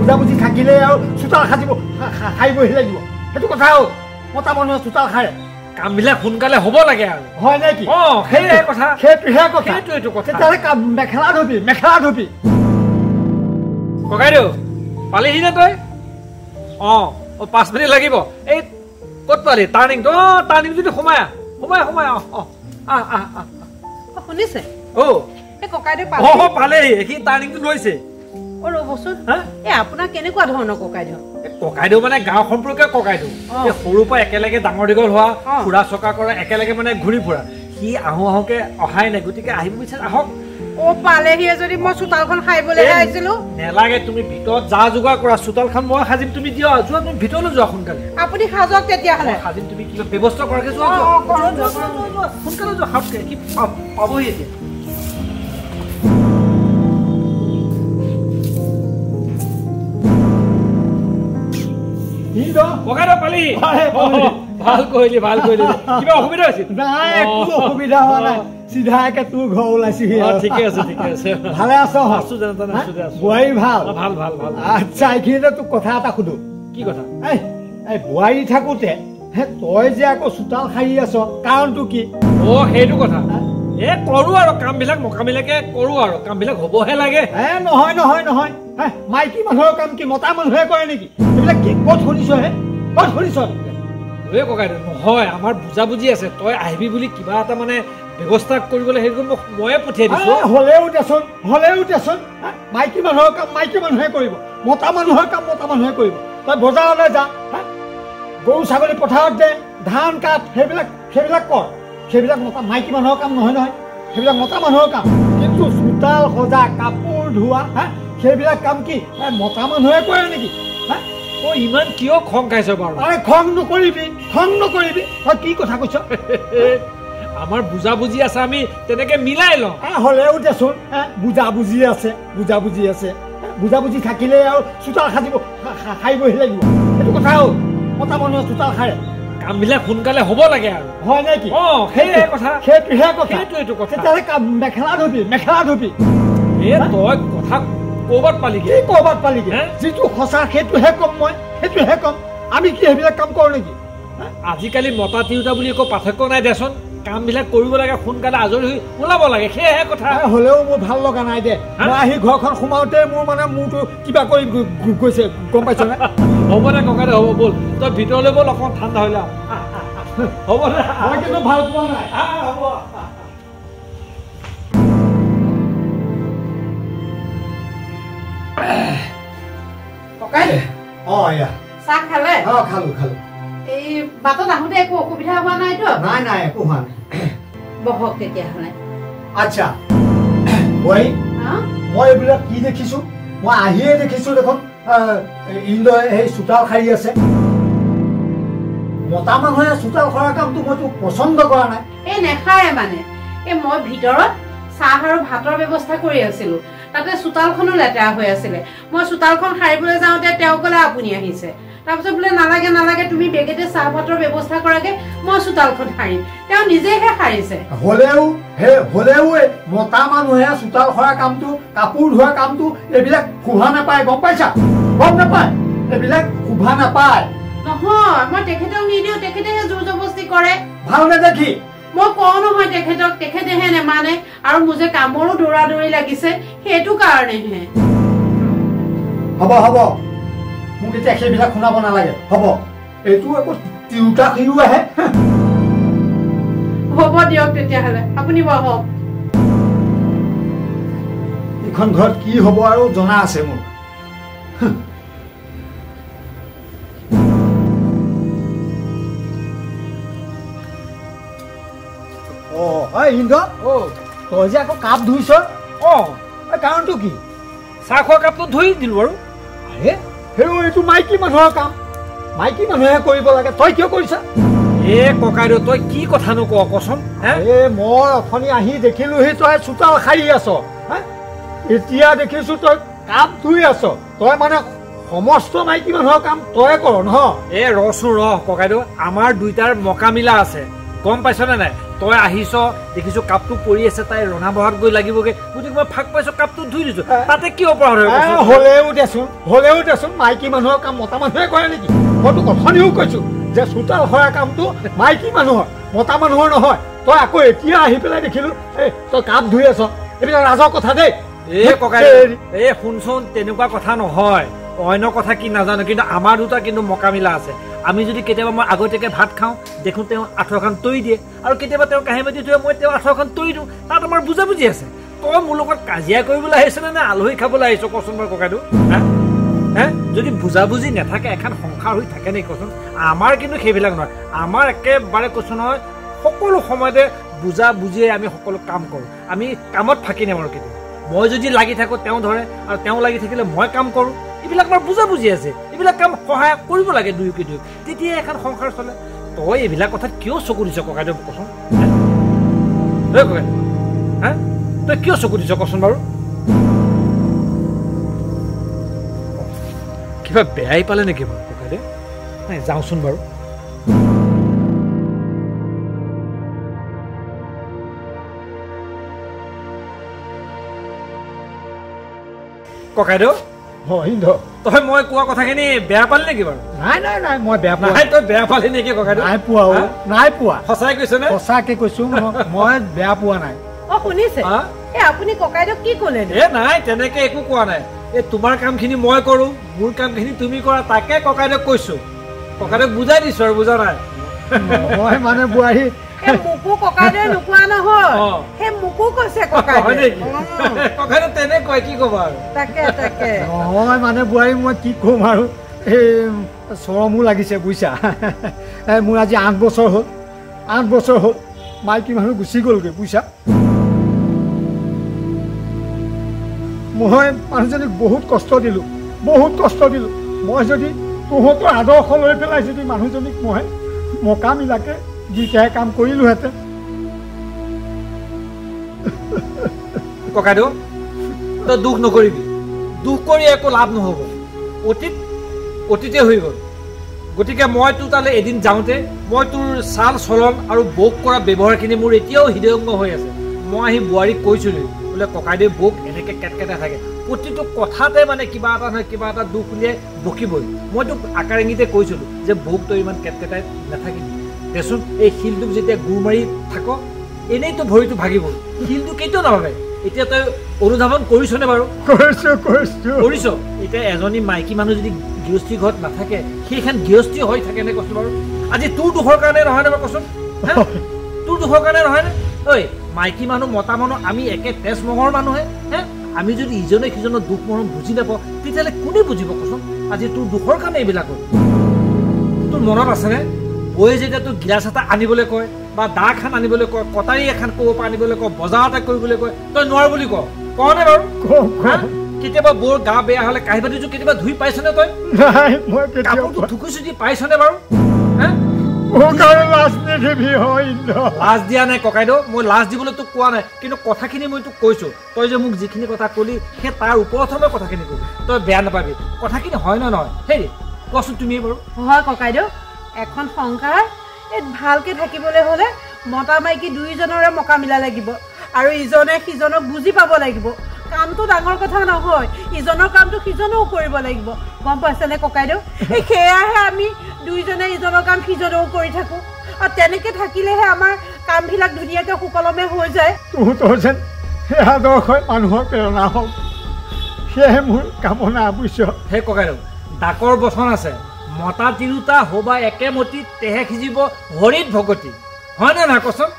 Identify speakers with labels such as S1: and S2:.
S1: বুজাবুজি থাকিলে আৰু চোতাল সাৰিবহি লাগিব সেইটো কথা হ'ল মতা মানুহে চোতাল সাৰে
S2: কামবিলাক সোনকালে হ'ব লাগে আৰু
S1: হয় নেকি
S2: সেইটোৱে কথা
S1: সেইটোৱেইটো কথা তেতিয়াহ'লে মেখেলা ধুবি
S2: ককাইদেউ পালিহিনে তই 5 মিনিট লাগিব এই ক'ত পালি টাৰ্ণিংটো টাৰ্ণিং যদি সোমাই
S3: শুনিছে এই ককাইদেউ
S2: পালেহি সি টাৰ্ণিংটো লৈছে
S3: ৰ'বচোন আপোনাৰ কেনেকুৱা ধৰণৰ ককাইদেউ
S2: ককাইদেউ মানে গাঁও সম্পৰ্কীয় ককাইদেউ সৰুৰ পৰা একেলগে ডাঙৰ দীঘল হোৱা ফুৰা চকা কৰা একেলগে মানে ঘূৰি ফুৰা সি আহোকে অহাই নাই গতিকে আহিব বিচাৰে আহক
S3: পালেহি যদি মই চোতালখন সাৰিবলৈ আহিছিলো
S2: নেলাগে তুমি ভিতৰত যা যোগাৰ কৰা চোতালখন মই সাজিম তুমি দিয়া যোৱা তুমি ভিতৰলৈ যোৱা সোনকালে
S3: আপুনি সাজক তেতিয়াহ'লে
S2: সাজিম তুমি কিবা ব্যৱস্থা কৰাকে যোৱা সোনকালে যোৱা সাজকে কি পাবহি এতিয়া ককাইদেউ পালি ভাল কৰিলি কিবা অসুবিধা হৈছিল
S1: নাই একো অসুবিধা হোৱা নাই চিধাকে তোৰ ঘৰ ওলাইছিহি
S2: ঠিকে আছে
S1: ভালে আছ বোৱাৰী ভাল আচ্ছা এইখিনিতে তোক কথা এটা সুধো
S2: কি কথা
S1: এই বোৱাৰী থাকোতে তই যে আকৌ চোতাল সাৰি আছ কাৰণটো কি
S2: সেইটো কথা কৰো আৰু কামবিলাক মকামিলাকে কৰো আৰু কামবিলাক হ'বহে লাগে
S1: নহয় মাইকী মানুহৰ কাম কি মতা মানুহে কৰে নেকি এইবিলাক ক'ত শুনিছ
S2: ককাইদেউ নহয় আমাৰ বুজাবুজি আছে তই আহিবি বুলি কিবা এটা মানে ব্যৱস্থা কৰিবলৈ সেইটো ময়ে পঠিয়াই দিছো
S1: হ'লেও দেচোন মাইকী মানুহৰ কাম মাইকী মানুহে কৰিব মতা মানুহৰ কাম মতা মানুহে কৰিব তই বজাৰলৈ যা গৰু ছাগলী পথাৰত দে ধান কাট সেইবিলাক কৰ সেইবিলাক মাইকী মানুহৰ কাম নহয় সেইবিলাক মতা মানুহৰ কাম কিন্তু চোতাল সজা কাপোৰ ধোৱা সেইবিলাক কাম কি মতা মানুহে কৰে নেকি
S2: ইমান কিয় খং খাইছ বাৰু
S1: খং নকৰিবি তই কি কথা কৈছ
S2: আমাৰ বুজাবুজি আছে আমি তেনেকে মিলাই লওঁ
S1: হ'লেও দেচোন বুজাবুজি আছে বুজাবুজি থাকিলে আৰু চোতাল সাৰিবহি লাগিব সেইটো কথা হ'ল মতা মানুহে চোতাল সাৰে
S2: কামবিলাক সোনকালে হ'ব লাগে আৰু
S1: হয় নেকি
S2: সেইটোৱে কথা
S1: তেতিয়াহ'লে মেখেলা ধুবি
S2: তই কথা ক'ৰবাত পালিগে
S1: যিটো সঁচা সেইটোহে কম আমি কি সেইবিলাক কাম কৰোঁ নেকি
S2: আজিকালি মতা তিৰোতা বুলি একো পাৰ্থক্য নাই দেচোন কামবিলাক কৰিব লাগে সোনকালে আজৰি হৈ ওলাব লাগে সেয়াহে কথা
S1: হ'লেও মোৰ ভাল লগা নাই দে মই আহি ঘৰখন সোমাওঁতে মোৰ মানে মূৰটো কিবা কৰি গৈছে গম পাইছ নে
S2: হ'ব দে ককাইদেউ হ'ব ব'ল তই ভিতৰলৈ ব'ল অকণমান ঠাণ্ডা হৈ যা হ'ব দে
S1: মই কিন্তু ভাল পোৱা নাই
S2: হ'ব
S3: চাহ খালে
S1: খালো
S3: এই বাটত আহোঁতে একো অসুবিধা হোৱা নাইতো
S1: নাই একো হোৱা নাই
S3: বহক তেতিয়াহ'লে
S1: আচ্ছা মই এইবিলাক কি দেখিছো মই আহিয়ে দেখিছো দেখোন ইন্দই সেই চোতাল সাৰি আছে মতা মানুহে চোতাল সৰা কামটো মইতো পচন্দ কৰা নাই
S3: এই নেখায় মানে মই ভিতৰত চাহ আৰু ভাতৰ ব্যৱস্থা কৰি আছিলো তাতে চোতালখনো লেতেৰা হৈ আছিলে মই চোতালখন সাৰিবলৈ যাওঁতে তেওঁ ক'লে আপুনি আহিছে তাৰপিছত বোলে নালাগে তুমি বেগেতে চাহ ভাতৰ ব্যৱস্থা কৰাকে মই চোতালখন সাৰিম তেওঁ নিজেহে সাৰিছে
S1: হ'লেও মতা মানুহে চোতাল সৰা কামটো কাপোৰ ধোৱা কামটো এইবিলাক শোভা নাপায় গম পাইছা গম নাপায় এইবিলাক শোভা নাপায়
S3: নহয় মই তেখেতক নিদিওঁ তেখেতেহে জোৰ জবস্তি কৰে
S1: ভাল নেদেখি
S3: মই কওঁ নহয় তেখেতেহে নেমানে আৰু মোৰ যে কামৰো দৌৰা লাগিছে সেইটো কাৰণেহে
S1: হ'ব মোক এতিয়া সেইবিলাক শুনাব নালাগে হ'ব এইটো একো তিৰোতা খিৰো আহে
S3: হ'ব দিয়ক তেতিয়াহ'লে আপুনি বহক
S1: এইখন ঘৰত কি হ'ব আৰু জনা আছে মোৰ ইন্দ্ৰ তই যে আকৌ কাপ ধুইছ কাৰণটো কি
S2: চাহ খোৱা কাপটো ধুই দিলো বাৰু
S1: এইটো মাইকী মানুহৰ কাম মাইকী মানুহে কৰিব লাগে তই কিয় কৰিছা
S2: ককাইদেউ তই কি কথা নকওঁ কচোন
S1: মই অথনি আহি দেখিলোহি তই চোতাল সাৰি আছ এতিয়া দেখিছো তই কাপ ধুই আছ তই মানে সমস্ত মাইকী মানুহৰ কাম তই কৰ নহয়
S2: ৰচোন ককাইদেউ আমাৰ দুইটাৰ মকামিলা আছে গম পাইছ নে নাই তই আহিছ দেখিছো কাপটো পৰি আছে তাই ৰন্ধা বঢ়াত গৈ লাগিবগে গতিকে মই ফাক পাইছো কাপটো ধুই দিছো তাতে কি অপৰাধ
S1: হ'লেও দেচোন মাইকী মানুহৰ কাম মতা মানুহে কৰে নেকি মইতো কথানিও কৈছো যে চোতাল সৰা কামটো মাইকী মানুহৰ মতা মানুহৰ নহয় তই আকৌ এতিয়া আহি পেলাই দেখিলো তই কাপ ধুই আছ এইবিলাক ৰাজৰ কথা দেই
S2: শুনচোন তেনেকুৱা কথা নহয় অন্য কথা কি নাজানো কিন্তু আমাৰ দুটা কিন্তু মকামিলা আছে আমি যদি কেতিয়াবা মই আগতীয়াকে ভাত খাওঁ দেখো তেওঁ আঁঠুৱাখন তৰি দিয়ে আৰু কেতিয়াবা তেওঁ কাঁহী বাতি থৈ মই তেওঁ আঁঠুৱাখন তৰি দিওঁ তাত আমাৰ বুজাবুজি আছে তই মোৰ লগত কাজিয়া কৰিবলৈ আহিছ নে আলহী খাবলৈ আহিছ কচোন বাৰু ককাইদেউ হে যদি বুজাবুজি নাথাকে এখন সংসাৰ হৈ থাকে নেকি কচোন আমাৰ কিন্তু সেইবিলাক নহয় আমাৰ একেবাৰে কৈছো নহয় সকলো সময়তে বুজা বুজিয়ে আমি সকলো কাম কৰোঁ আমি কামত ফাঁকি নেমাৰোঁ কেতিয়াবা মই যদি লাগি থাকোঁ তেওঁ ধৰে আৰু তেওঁ লাগি থাকিলে মই কাম কৰোঁ এইবিলাক আমাৰ বুজাবুজি আছে এইবিলাক কাম সহায় কৰিব লাগে দুয়োকে দুয়োক তেতিয়া এখন সংসাৰ চলে তই এইবিলাক কথাত কিয় চকু দিছ ককাইদেউ কচোন ককাই হা তই কিয় চকু দিছ কচোন বাৰু কিবা বেয়াই পালে নেকি বাৰু ককাইদেউ নাই যাওঁচোন বাৰু ককাইদেউ তই মই কোৱা কথাখিনি বেয়া পালি নেকি বাৰু
S1: নাই মই বেয়া পোৱা
S2: নাই তই বেয়া পালি নেকি ককাইদেউ
S1: নাই পোৱা
S2: সঁচাই কৈছ নে
S1: সঁচাকে কৈছো মই বেয়া পোৱা নাই
S3: শুনিছে আপুনি ককাইদেউক কি ক'লে
S2: নাই তেনেকে একো কোৱা নাই তোমাৰ কামখিনি মই কৰো মোৰ কামখিনি তুমি কৰা তাকে ককাইদেউক কৈছো ককাইদেউক বুজাই দিছো আৰু বুজা নাই
S1: মই মানে বোৱাৰী
S3: মোকো ককাইদেউ নোকোৱা নহয় সেই মোকো কৈছে
S2: ককাইদেউ তেনেকৈ কি ক'বা আৰু
S3: তাকে
S1: নহয় মানে বোৱাৰী মই কি ক'ম আৰু এই চৰমো লাগিছে বুজিছা মোৰ আজি 8 বছৰ হ'ল মাইকী মানুহ গুচি গ'লগৈ বুজিছা মই মানুহজনীক বহুত কষ্ট দিলোঁ মই যদি তহঁতৰ আদৰ্শ লৈ পেলাই যদি মানুহজনীক মই মকামিলাকে দুইটাই কাম কৰিলোহেঁতেন
S2: ককাইদেউ তই দুখ নকৰিবি দুখ কৰি একো লাভ নহ'ব অতীতে হৈ গ'ল গতিকে মই তোৰ তালৈ এদিন যাওঁতে মই তোৰ চাল চলন আৰু বৌক কৰা ব্যৱহাৰখিনি মোৰ এতিয়াও হৃদয়ংগ হৈ আছে মই আহি বোৱাৰীক কৈছিলোঁ বোলে ককাইদেউ বৌক এনেকৈ কেটকেটাই থাকে প্ৰতিটো কথাতে মানে কিবা এটা নহয় কিবা এটা দুখ উলিয়াই বকিবই মই তোক আকাৰ ইংগিতে কৈছিলোঁ যে বৌক তই ইমান কেটকেটাই নাথাকিবি দেচোন এই শিলটোক যেতিয়া গুৰ মাৰি থাক এনেইতো ভৰিটো ভাগিব শিলটো কেতিয়াও নাভাবে এতিয়া তই অনুধাৱন কৰিছনে বাৰু কৰিছ এতিয়া এজনী মাইকী মানুহ যদি গৃহস্থী ঘৰত নাথাকে সেইখন গৃহস্থী হৈ থাকে নে কচোন বাৰু আজি তোৰ দুখৰ কাৰণে নহয় নে বাৰু কচোন তোৰ দুখৰ কাৰণে নহয় নে ঐ মাইকী মানুহ মতা মানুহ আমি একে তেজ মঙৰ মানুহে আমি যদি ইজনে সিজনৰ দুখ মৰম বুজি নাপাওঁ তেতিয়াহ'লে কোনে বুজিব কচোন আজি তোৰ দুখৰ কাৰণে এইবিলাক হ'ল তোৰ মনত আছেনে বৌয়ে যেতিয়া তোৰ গিলাচ এটা আনিবলৈ কয় বা দা এখন আনিবলৈ কয় কটাৰী এখন ক'ব পৰা আনিবলৈ কয় বজাৰ এটা কৰিবলৈ কয় তই নোৱাৰ বুলি কওঁনে বাৰু কেতিয়াবা বৌৰ গা বেয়া হ'লে কাঁহী বাতিটো কেতিয়াবা ধুই পাইছনে তই কাপোৰটো থুকুচি চুটি পাইছনে বাৰু লাজ দিয়া নাই ককাইদেউ মই লাজ দিবলৈ তোক কোৱা নাই কিন্তু কথাখিনি মই তোক কৈছো তই যে মোক যিখিনি কথা ক'লি সেই তাৰ ওপৰতহে মই কথাখিনি ক'লো তই বেয়া নাপাবি কথাখিনি হয় নে নহয় হেৰি কোৱাচোন তুমি বাৰু
S3: হয় ককাইদেউ এখন সংসাৰ ভালকে থাকিবলৈ হ'লে মতা মাইকী দুইজনৰে মকামিলা লাগিব আৰু ইজনে সিজনক বুজি পাব লাগিব কামটো ডাঙৰ কথা নহয় ইজনৰ কামটো সিজনেও কৰিব লাগিব গম পাইছেনে ককাইদেউ সেয়াহে আমি দুইজনে ইজনৰ কাম সিজনেও কৰি থাকোঁ আৰু তেনেকৈ থাকিলেহে আমাৰ কামবিলাক ধুনীয়াকৈ সুকলমে হৈ যায়
S1: তহঁতৰ যেন সেই আদৰ্শই মানুহৰ প্ৰেৰণা হওক সেয়েহে মোৰ কামনা বুজিছ
S2: সেই ককাইদেউ ডাকৰ বচন আছে মতা তিৰোতা হবা একেমতি তেহে সিজিব হৰিত ভকতি হয়নে নহয় কচোন